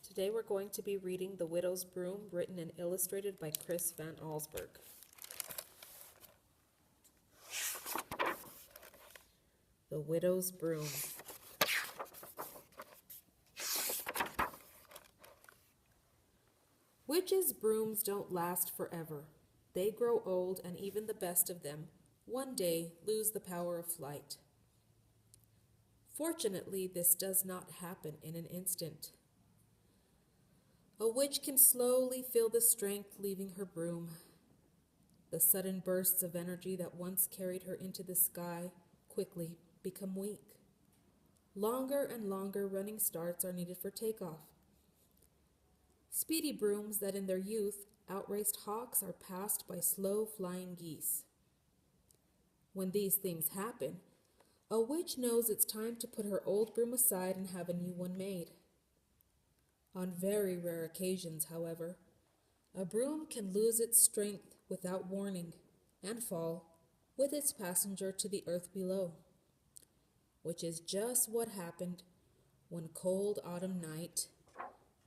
Today we're going to be reading The Widow's Broom, written and illustrated by Chris Van Allsburg. The Widow's Broom. Witches' brooms don't last forever. They grow old, and even the best of them, one day, lose the power of flight. Fortunately, this does not happen in an instant. A witch can slowly feel the strength leaving her broom. The sudden bursts of energy that once carried her into the sky quickly become weak. Longer and longer running starts are needed for takeoff. Speedy brooms that in their youth outraced hawks are passed by slow flying geese. When these things happen, a witch knows it's time to put her old broom aside and have a new one made. On very rare occasions, however, a broom can lose its strength without warning and fall with its passenger to the earth below, which is just what happened one cold autumn night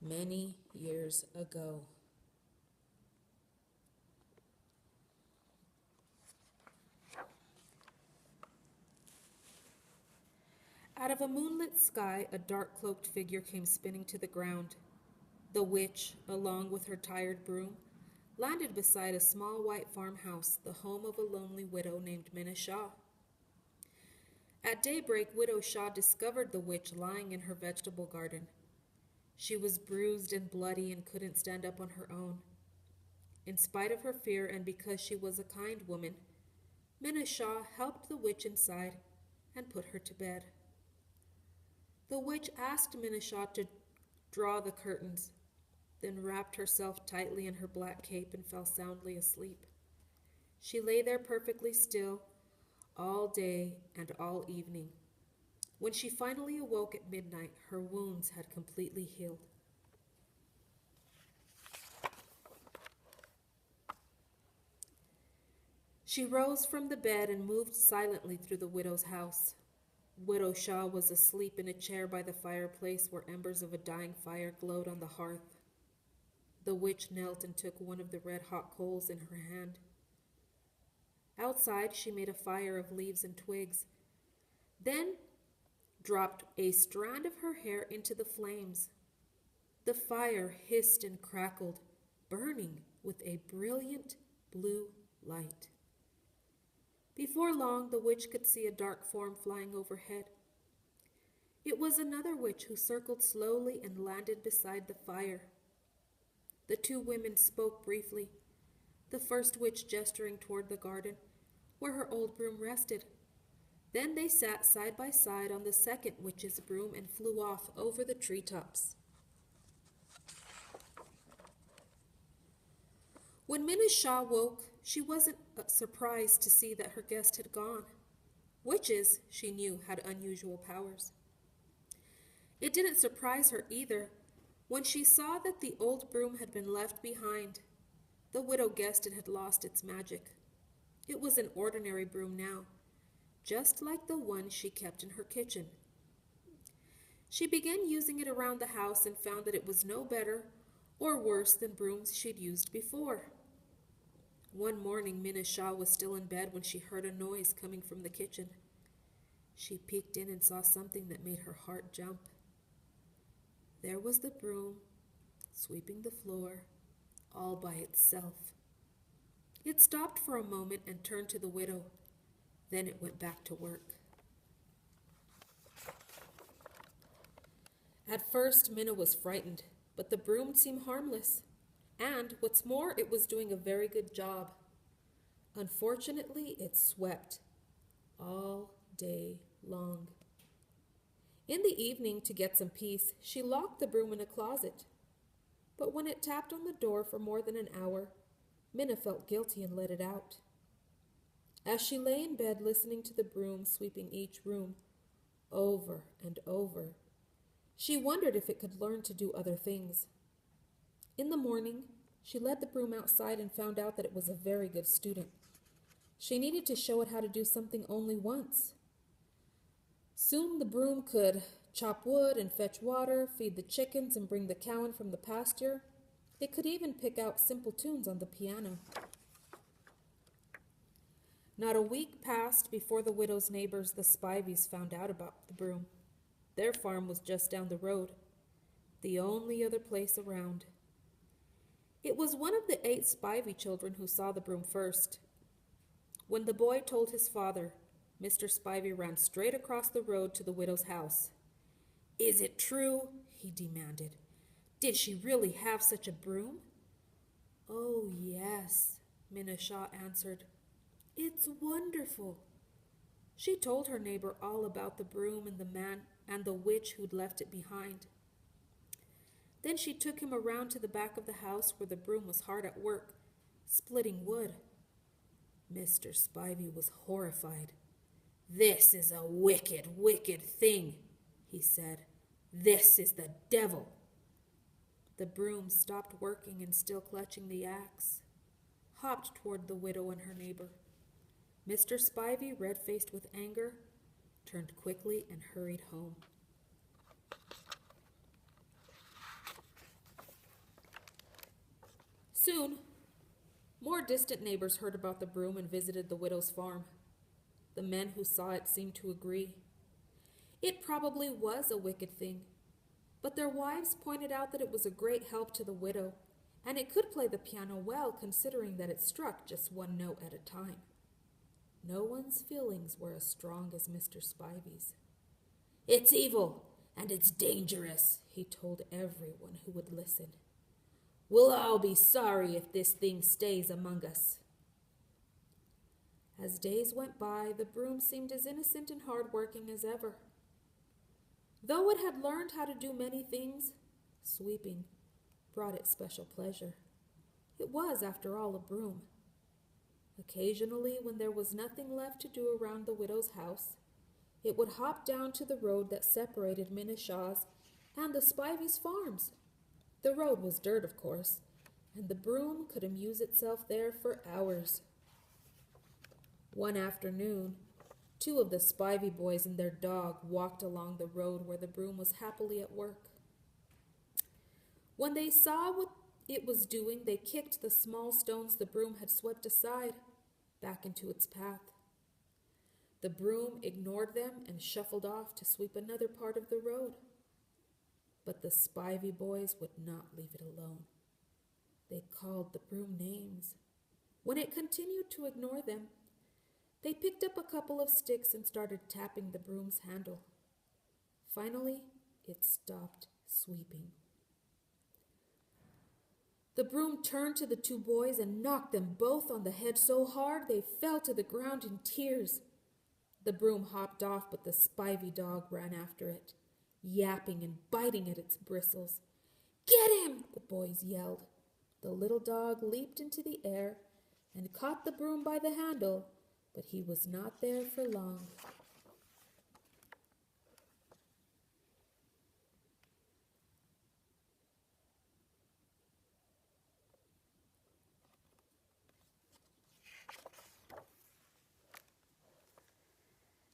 many years ago. Out of a moonlit sky, a dark-cloaked figure came spinning to the ground. The witch, along with her tired broom, landed beside a small white farmhouse, the home of a lonely widow named Minna Shaw. At daybreak, Widow Shaw discovered the witch lying in her vegetable garden. She was bruised and bloody and couldn't stand up on her own. In spite of her fear and because she was a kind woman, Minna Shaw helped the witch inside and put her to bed. The witch asked Minna Shaw to draw the curtains, then wrapped herself tightly in her black cape and fell soundly asleep. She lay there perfectly still all day and all evening. When she finally awoke at midnight, her wounds had completely healed. She rose from the bed and moved silently through the widow's house. Widow Shaw was asleep in a chair by the fireplace where embers of a dying fire glowed on the hearth. The witch knelt and took one of the red-hot coals in her hand. Outside, she made a fire of leaves and twigs, then dropped a strand of her hair into the flames. The fire hissed and crackled, burning with a brilliant blue light. Before long, the witch could see a dark form flying overhead. It was another witch who circled slowly and landed beside the fire. The two women spoke briefly, the first witch gesturing toward the garden, where her old broom rested. Then they sat side by side on the second witch's broom and flew off over the treetops. When Minna Shaw woke, she wasn't surprised to see that her guest had gone. Witches, she knew, had unusual powers. It didn't surprise her either when she saw that the old broom had been left behind. The widow guessed it had lost its magic. It was an ordinary broom now, just like the one she kept in her kitchen. She began using it around the house and found that it was no better or worse than brooms she'd used before. One morning, Minna Shaw was still in bed when she heard a noise coming from the kitchen. She peeked in and saw something that made her heart jump. There was the broom, sweeping the floor, all by itself. It stopped for a moment and turned to the widow. Then it went back to work. At first, Minna was frightened, but the broom seemed harmless. And, what's more, it was doing a very good job. Unfortunately, it swept all day long. In the evening, to get some peace, she locked the broom in a closet. But when it tapped on the door for more than an hour, Minna felt guilty and let it out. As she lay in bed listening to the broom sweeping each room over and over, she wondered if it could learn to do other things. In the morning, she led the broom outside and found out that it was a very good student. She needed to show it how to do something only once. Soon the broom could chop wood and fetch water, feed the chickens and bring the cow in from the pasture. It could even pick out simple tunes on the piano. Not a week passed before the widow's neighbors, the Spiveys, found out about the Broom. Their farm was just down the road, the only other place around. It was one of the 8 Spivey children who saw the Broom first. When the boy told his father, Mr. Spivey ran straight across the road to the widow's house. "Is it true?" he demanded. "Did she really have such a broom?" "Oh, yes," Minna Shaw answered. "It's wonderful." She told her neighbor all about the broom and the man and the witch who'd left it behind. Then she took him around to the back of the house where the broom was hard at work, splitting wood. Mr. Spivey was horrified. "This is a wicked, wicked thing," he said. "This is the devil." The Broom stopped working and, still clutching the axe, hopped toward the widow and her neighbor. Mr. Spivey, red-faced with anger, turned quickly and hurried home. Soon, more distant neighbors heard about the Broom and visited the widow's farm. The men who saw it seemed to agree. It probably was a wicked thing, but their wives pointed out that it was a great help to the widow, and it could play the piano well considering that it struck just one note at a time. No one's feelings were as strong as Mr. Spivey's. "It's evil, and it's dangerous," he told everyone who would listen. "We'll all be sorry if this thing stays among us." As days went by, the Broom seemed as innocent and hard-working as ever. Though it had learned how to do many things, sweeping brought it special pleasure. It was, after all, a broom. Occasionally, when there was nothing left to do around the widow's house, it would hop down to the road that separated Minna Shaw's and the Spivey's farms. The road was dirt, of course, and the Broom could amuse itself there for hours. One afternoon, 2 of the Spivey boys and their dog walked along the road where the Broom was happily at work. When they saw what it was doing, they kicked the small stones the Broom had swept aside back into its path. The Broom ignored them and shuffled off to sweep another part of the road. But the Spivey boys would not leave it alone. They called the Broom names. When it continued to ignore them, they picked up a couple of sticks and started tapping the Broom's handle. Finally, it stopped sweeping. The Broom turned to the 2 boys and knocked them both on the head so hard they fell to the ground in tears. The Broom hopped off, but the Spivey dog ran after it, yapping and biting at its bristles. "Get him!" the boys yelled. The little dog leaped into the air and caught the Broom by the handle, but he was not there for long.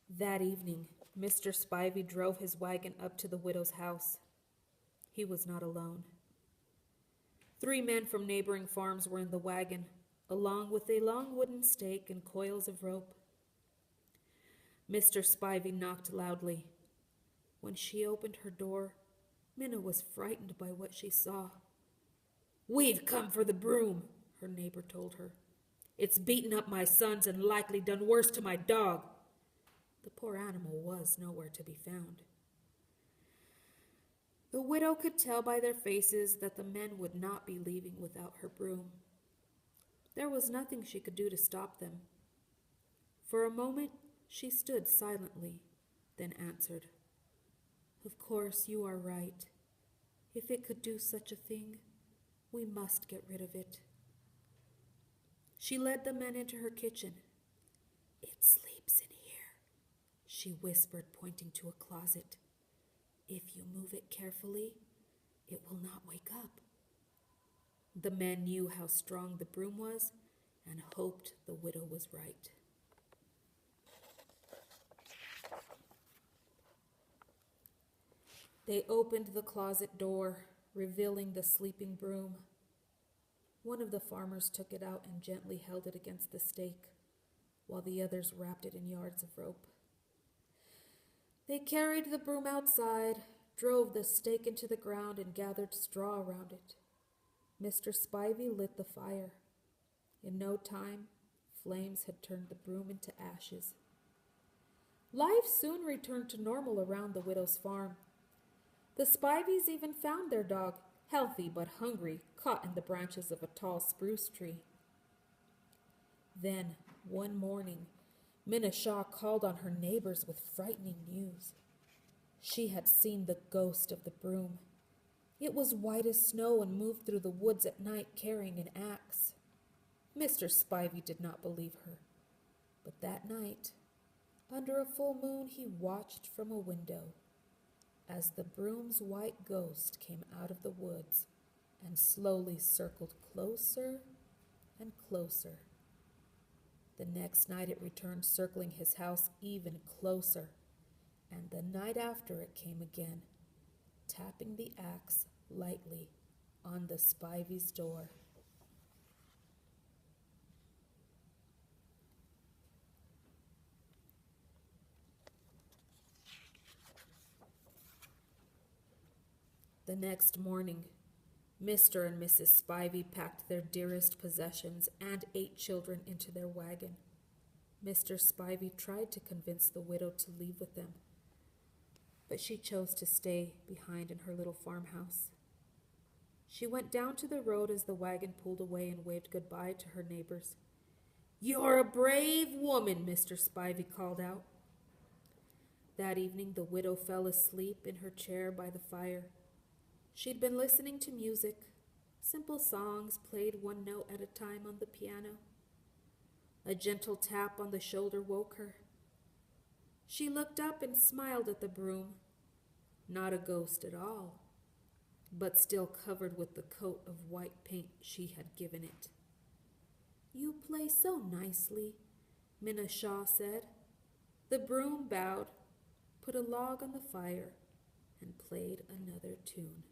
That evening, Mr. Spivey drove his wagon up to the widow's house. He was not alone. 3 men from neighboring farms were in the wagon, along with a long wooden stake and coils of rope. Mr. Spivey knocked loudly. When she opened her door, Minna was frightened by what she saw. "We've come for the Broom," her neighbor told her. "It's beaten up my sons and likely done worse to my dog." The poor animal was nowhere to be found. The widow could tell by their faces that the men would not be leaving without her Broom. There was nothing she could do to stop them. For a moment, she stood silently, then answered, "Of course, you are right. If it could do such a thing, we must get rid of it." She led the men into her kitchen. "It sleeps in here," she whispered, pointing to a closet. "If you move it carefully, it will not wake up." The men knew how strong the Broom was and hoped the widow was right. They opened the closet door, revealing the sleeping broom. One of the farmers took it out and gently held it against the stake, while the others wrapped it in yards of rope. They carried the broom outside, drove the stake into the ground, and gathered straw around it. Mr. Spivey lit the fire. In no time, flames had turned the broom into ashes. Life soon returned to normal around the widow's farm. The Spiveys even found their dog, healthy but hungry, caught in the branches of a tall spruce tree. Then, one morning, Minna Shaw called on her neighbors with frightening news. She had seen the ghost of the broom. It was white as snow and moved through the woods at night carrying an axe. Mr. Spivey did not believe her, but that night, under a full moon, he watched from a window as the broom's white ghost came out of the woods and slowly circled closer and closer. The next night it returned, circling his house even closer, and the night after it came again, tapping the axe lightly on the Spivey's door. The next morning, Mr. and Mrs. Spivey packed their dearest possessions and 8 children into their wagon. Mr. Spivey tried to convince the widow to leave with them, but she chose to stay behind in her little farmhouse. She went down to the road as the wagon pulled away and waved goodbye to her neighbors. "You're a brave woman," Mr. Spivey called out. That evening, the widow fell asleep in her chair by the fire. She'd been listening to music, simple songs played one note at a time on the piano. A gentle tap on the shoulder woke her. She looked up and smiled at the broom. Not a ghost at all, but still covered with the coat of white paint she had given it. "You play so nicely," Minna Shaw said. The broom bowed, put a log on the fire, and played another tune.